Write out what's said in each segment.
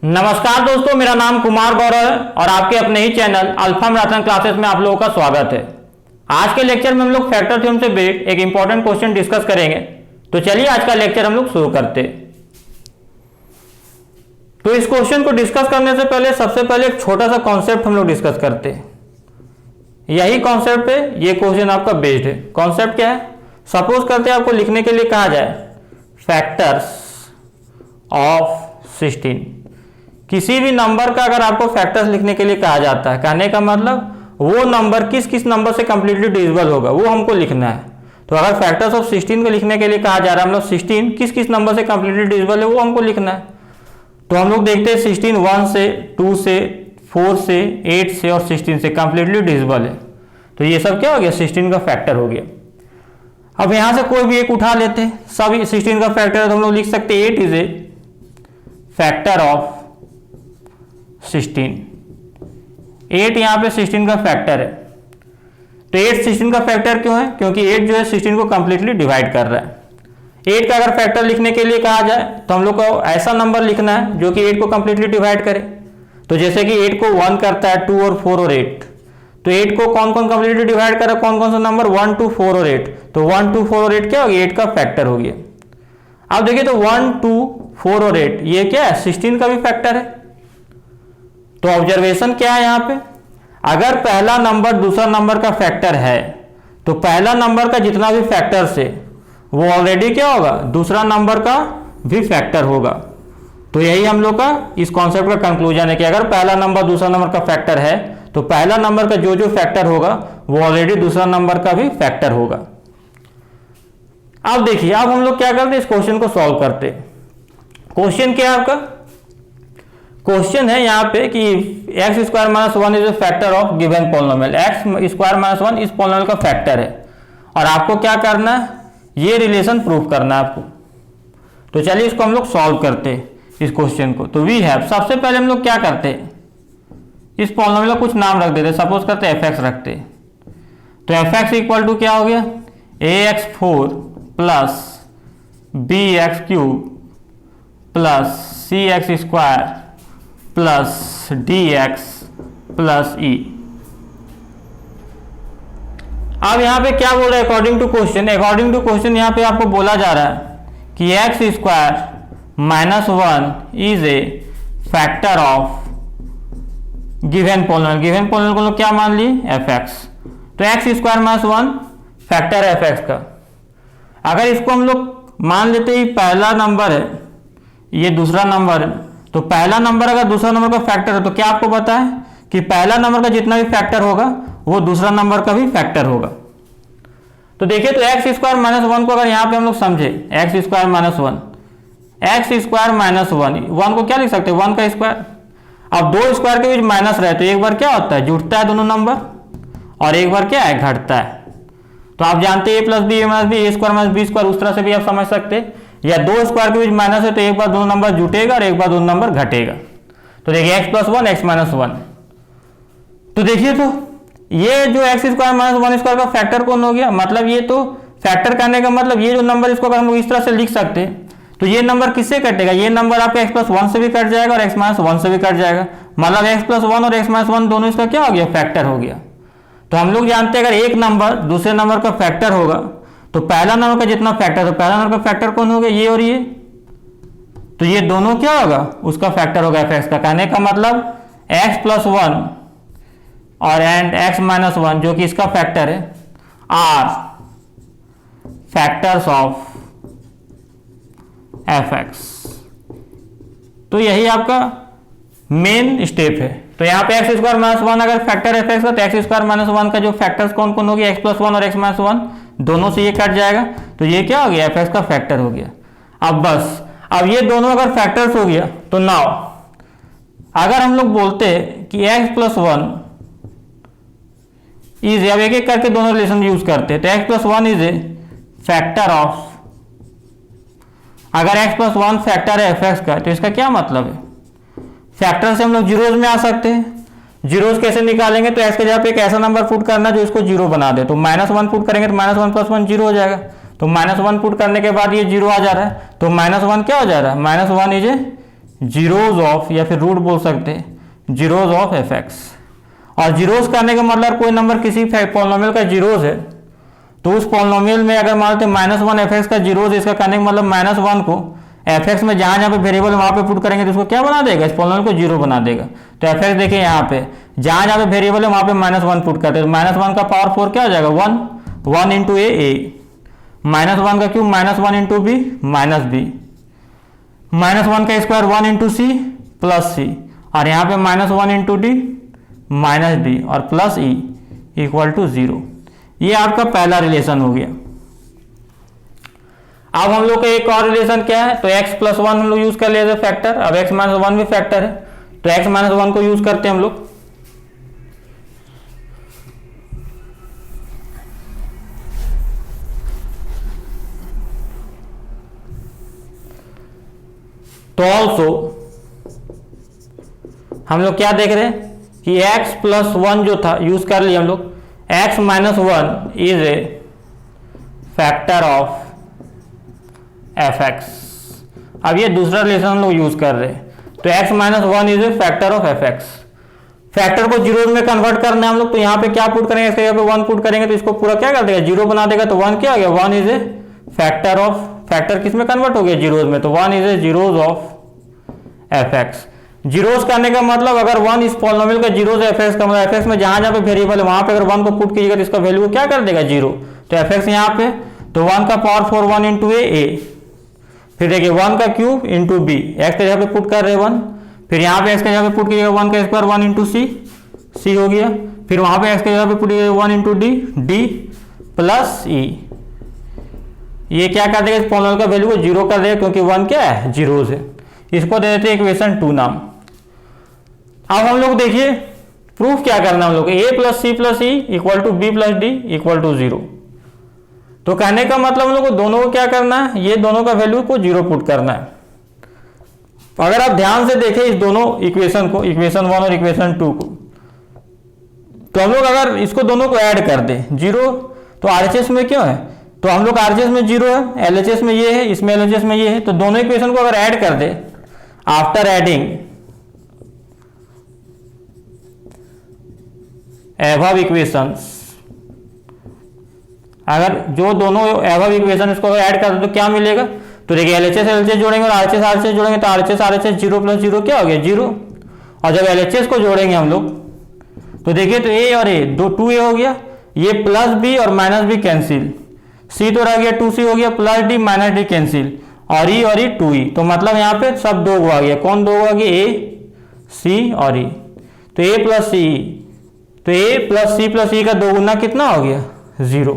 नमस्कार दोस्तों, मेरा नाम कुमार गौरव है और आपके अपने ही चैनल अल्फा मैराथन क्लासेस में आप लोगों का स्वागत है। आज के लेक्चर में हम लोग फैक्टर थ्योरम से बेस्ड एक इंपॉर्टेंट क्वेश्चन डिस्कस करेंगे। तो चलिए आज का लेक्चर हम लोग शुरू करते हैं। तो इस क्वेश्चन को डिस्कस करने से पहले सबसे पहले एक छोटा सा कॉन्सेप्ट हम लोग डिस्कस करते हैं। यही कॉन्सेप्ट पे ये क्वेश्चन आपका बेस्ड है। कॉन्सेप्ट क्या है? सपोज करते हैं आपको लिखने के लिए कहा जाए फैक्टर्स ऑफ 16। किसी भी नंबर का अगर आपको फैक्टर्स लिखने के लिए कहा जाता है, कहने का मतलब वो नंबर किस किस नंबर से कंप्लीटली डिविजिबल होगा वो हमको लिखना है। तो अगर फैक्टर्स ऑफ 16 को लिखने के लिए कहा जा रहा है, हम लोग 16 किस किस नंबर से कंप्लीटली डिविजिबल है वो हमको लिखना है। तो हम लोग देखते हैं 16 1 से 2 से 4 से 8 से और 16 से कंप्लीटली डिविजिबल है। तो ये सब क्या हो गया? 16 का फैक्टर हो गया। अब यहां से कोई भी एक उठा लेते हैं, सब 16 का फैक्टर है, तो हम लोग लिख सकते हैं 8 इज ए फैक्टर ऑफ 16। 8 यहाँ पे 16 का फैक्टर है। तो 8 16 का फैक्टर क्यों है? क्योंकि 8 जो है 16 को कंप्लीटली डिवाइड कर रहा है। 8 का अगर फैक्टर लिखने के लिए कहा जाए तो हम लोग को ऐसा नंबर लिखना है जो कि 8 को कंप्लीटली डिवाइड करे। तो जैसे कि 8 को 1 करता है 2 और 4 और 8, तो 8 को कौन कौन कंप्लीटली डिवाइड करे? कौन कौन सा नंबर? 1 2 4 और 8। तो 1 2 4 और 8 क्या हो गया? 8 का फैक्टर हो गया। अब देखिए तो 1 2 4 और 8 ये क्या है? 16 का भी फैक्टर है। तो ऑब्जर्वेशन क्या है यहाँ पे? अगर पहला नंबर दूसरा नंबर का फैक्टर है तो पहला नंबर का जितना भी फैक्टर्स है वो ऑलरेडी क्या होगा? दूसरा नंबर का भी फैक्टर होगा। तो यही हम लोग का इस कॉन्सेप्ट का कंक्लूजन है कि अगर पहला नंबर दूसरा नंबर का फैक्टर है तो पहला नंबर का जो जो फैक्टर होगा वो ऑलरेडी दूसरा नंबर का भी फैक्टर होगा। अब देखिए, अब हम लोग क्या करते हैं? इस क्वेश्चन को सॉल्व करते। क्वेश्चन क्या है आपका? क्वेश्चन है यहाँ पे कि x square minus 1 is a factor of given polynomial. X square minus 1 इस पॉलिनोमियल का फैक्टर है और आपको क्या करना है? ये रिलेशन प्रूफ करना है आपको। तो चलिए इसको हम लोग सॉल्व करते हैं इस क्वेश्चन को। तो वी हैव, सबसे पहले हम लोग क्या करते हैं? इस पॉलिनोमियल का कुछ नाम रख देते। सपोज करते एफ एक्स रखते। तो एफ एक्स इक्वल टू क्या हो गया? ax4 plus bx3 plus cx square plus dx plus e। अब यहां पे क्या बोल रहे हैं? According to question, according to question यहां पे आपको बोला जा रहा है कि x square minus 1 is a factor of given polynomial. Given polynomial को लोग क्या मान लिए? F x. तो x square minus 1 factor f x का। अगर इसको हम लोग मान लेते ही पहला नंबर है, ये दूसरा नंबर है, तो पहला नंबर अगर दूसरा नंबर का फैक्टर है तो क्या आपको पता है कि पहला नंबर का जितना भी फैक्टर होगा वो दूसरा नंबर का भी फैक्टर होगा। तो देखिए, तो एक्स स्क्वायर माइनस 1 को अगर यहाँ पे हम लोग समझे, x square minus 1, x square minus 1 को क्या लिख सकते हैं? 1 का स्क्वायर। अब दो स्क्वायर के बीच माइनस रहे तो एक बार क्या होता है? जुड़ता है दोनों नंबर, और एक बार क्या है? घटता है। तो आप जानते हैं ए प्लस बी ए माइनस बी, ए स्क्वायर माइनस बी स्क्वायर, उस तरह से भी आप समझ सकते हैं। या दो स्क्वायर के बीच माइनस है तो एक बार दोनों नंबर जुटेगा और एक बार दोनों नंबर घटेगा। तो देखिए एक्स प्लस 1 एक्स माइनस 1। तो देखिए, तो ये जो एक्स स्क्वायर माइनस 1 स्क्वायर का फैक्टर कौन हो गया? मतलब ये तो फैक्टर करने का मतलब ये जो नंबर, इसको अगर हम लोग इस तरह से लिख सकते हैं तो ये नंबर किससे कटेगा? ये नंबर आपका एक्स प्लस 1 से भी कट जाएगा और एक्स माइनस 1 से भी कट जाएगा। मतलब एक्स प्लस 1 और एक्स माइनस 1 दोनों इसका क्या हो गया? फैक्टर हो गया। तो हम लोग जानते हैं अगर एक नंबर दूसरे नंबर का फैक्टर होगा तो पहला नंबर का जितना फैक्टर, तो पहला नंबर का फैक्टर कौन हो गया? ये और ये। तो ये दोनों क्या होगा? उसका फैक्टर होगा एफ एक्स का। कहने का मतलब एक्स प्लस 1 और एंड एक्स माइनस 1 जो कि इसका फैक्टर है are factors of f x. तो यही आपका मेन स्टेप है। तो यहाँ पे एक्स स्क्वायर माइनस 1 अगर फैक्टर एफ एक्स का, तो एक्स स्क्वायर माइनस 1 का जो फैक्टर्स कौन कौन हो गया? एक्स प्लस 1 और एक्स माइनस 1 दोनों से ये कट जाएगा। तो ये क्या हो गया? एफ एक्स का फैक्टर हो गया। अब बस, अब ये दोनों अगर फैक्टर्स हो गया तो नाउ अगर हम लोग बोलते हैं कि एक्स प्लस 1 इज, अब एक एक करके दोनों रिलेशन यूज करते हैं, तो x plus 1 is a factor of, अगर एक्स प्लस 1 फैक्टर है एफ एक्स का तो इसका क्या मतलब है? फैक्टर से हम लोग जीरोज में आ सकते हैं। जीरोज कैसे निकालेंगे? तो एक्स के जगह पे एक ऐसा नंबर पुट करना जो इसको जीरो बना दे। तो माइनस 1 पुट करेंगे तो माइनस 1 प्लस 1 जीरो हो जाएगा। तो -1 पुट करने के बाद ये 0 आ जा रहा है, तो -1 क्या हो जा रहा है, -1 इज ए जीरोज ऑफ, या फिर रूट बोल सकते हैं जीरोज ऑफ एफ एक्स। और जीरोज करने का मतलब कोई नंबर किसी पॉलिनोमियल का जीरोज है तो उस पॉलिनोमियल में अगर मान लेते -1 एफ एक्स का जीरोज, इसका करने का मतलब -1 को एफ एक्स में जहाँ जहाँ पे वेरिएबल वहाँ पे पुट करेंगे तो उसको क्या बना देगा, इस पॉलिनोमियल को जीरो बना देगा। तो एफ एक्स देखिए यहाँ पे जहाँ जहाँ पे वेरिएबल है वहाँ पे -1 पुट करते हैं, तो -1 का पावर 4 क्या हो जाएगा 1 इंटू ए, -1 का cube -1 into b minus b, -1 का square 1 into c plus c, और यहाँ पे -1 इंटू डी माइनस डी और प्लस ई इक्वल टू 0। ये आपका पहला रिलेशन हो गया। अब हम लोग का एक और रिलेशन क्या है, तो x + 1 हम लोग यूज कर लेते हैं फैक्टर। अब x - 1 भी फैक्टर है तो x - 1 को यूज करते हैं हम लोग। तो ऑल्सो हम लोग क्या देख रहे हैं कि x + 1 जो था यूज कर लिया हम लोग, x - 1 is a factor of f x. अब ये दूसरा रिलेशन हम लोग यूज कर रहे हैं, तो x - 1 is a factor of f x. Factor को जीरो में कन्वर्ट करना है हम लोग, तो यहाँ पे क्या पुट करेंगे, इसके यहाँ पे 1 पुट करेंगे तो इसको पूरा क्या कर देगा, जीरो बना देगा। तो 1 क्या हो गया, 1 is a factor of, factor किस में कन्वर्ट हो गया, जीरोज में, तो 1 is A zeros of f x. Zeros करने का मतलब अगर 1 इस पॉलिनोमियल का जीरोज एफ एक्स का मतलब एफ एक्स में जहां जहां पे वेरिएबल है वहां पे अगर 1 को पुट कीजिएगा तो इसका वैल्यू क्या कर देगा, जीरो। तो एफ एक्स यहाँ पे तो 1 का पावर 4 1 इंटू ए, फिर देखिए 1 का क्यूब इंटू बी, एक्स के जगह पे पुट कर रहे 1, फिर यहाँ पे एक्स के जगह पे पुट कीजिएगा 1 का स्क्वायर 1 इंटू सी, सी हो गया, फिर वहां पे एक्स के जगह पे पुट कीजिएगा 1 इंटू डी, डी प्लस ई। ये क्या कर देगा, इस पॉलिनोमियल का वैल्यू को जीरो कर देगा क्योंकि 1 क्या है, जीरोज है। इसको दे देते हैं इक्वेशन 2 नाम। अब हम लोग देखिए प्रूफ क्या करना है हम लोग, a + c + e equal to b + d equal to 0। तो कहने का मतलब हम लोग को दोनों को क्या करना है, ये दोनों का वैल्यू को जीरो पुट करना है। अगर आप ध्यान से देखें इस दोनों इक्वेशन को, इक्वेशन 1 और इक्वेशन 2 को, तो हम लोग अगर इसको दोनों को ऐड कर दें जीरो, तो RHS में क्यों है, तो हम लोग RHS में जीरो है, LHS में ये है, इसमें LHS में ये है, तो दोनों इक्वेशन को अगर ऐड कर दे, आफ्टर एडिंग एबव इक्वेशंस, अगर जो दोनों एबव इक्वेशन इसको अगर ऐड कर दे तो क्या मिलेगा, तो देखिए LHS जोड़ेंगे और RHS जोड़ेंगे तो RHS 0 + 0 क्या हो गया, 0। और जब LHS को जोड़ेंगे हम लोग तो देखिए तो a और a 2a हो गया, ये प्लस b और माइनस b कैंसिल, c तो रह गया 2c हो गया, plus d minus d cancel, और e 2e, तो मतलब यहाँ पे सब दो आ गया, कौन दो आ गया, a c और e, तो a + c, तो a + c + e का 2 गुना कितना हो गया, 0।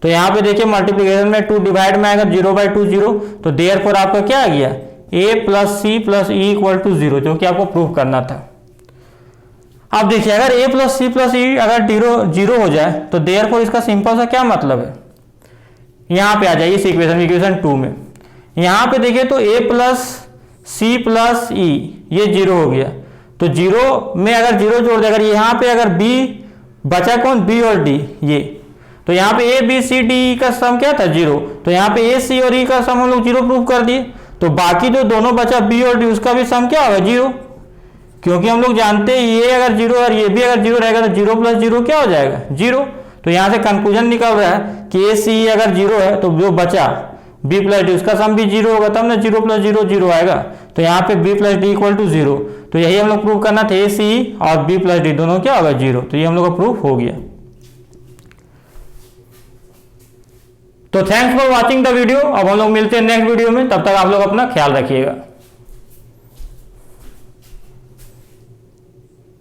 तो यहाँ पे देखिए मल्टीप्लिकेशन में 2 डिवाइड में आएगा 0/2 0, तो देयरफॉर आपका क्या आ गया, a + c + e equal to 0, जो कि आपको प्रूफ करना था। अब देखिए अगर a + c + e अगर 0 हो जाए तो देयरफॉर इसका सिंपल सा क्या मतलब है, यहाँ पे आ जाइए इस इक्वेशन 2 में, यहाँ पे देखिए तो a + c + e ये 0 हो गया, तो 0 में अगर 0 जोड़ दे, अगर यहाँ पे अगर b बचा कौन, b और d, ये तो यहाँ पे a b c d e का सम क्या था, 0, तो यहाँ पे a c और e का सम हम लोग 0 प्रूव कर दिए। तो बाकी जो दोनों बचा b और d उसका भी सम क्या होगा, 0, क्योंकि हम लोग जानते हैं ये अगर 0 और ये भी अगर 0 रहेगा तो 0 + 0 क्या हो जाएगा, 0। तो यहाँ से कंक्लूजन निकल रहा है कि a c अगर 0 है तो जो बचा b + d उसका सम भी 0 होगा, तब ना 0 + 0 0 आएगा, तो यहाँ पे b + d इक्वल टू 0। तो यही हम लोग प्रूव करना था, a c और b + d दोनों क्या होगा, 0। तो ये हम लोग का प्रूफ हो गया। तो thanks for watching the video. अब हम लोग मिलते हैं नेक्स्ट वीडियो में, तब तक आप लोग अपना ख्याल रखिएगा।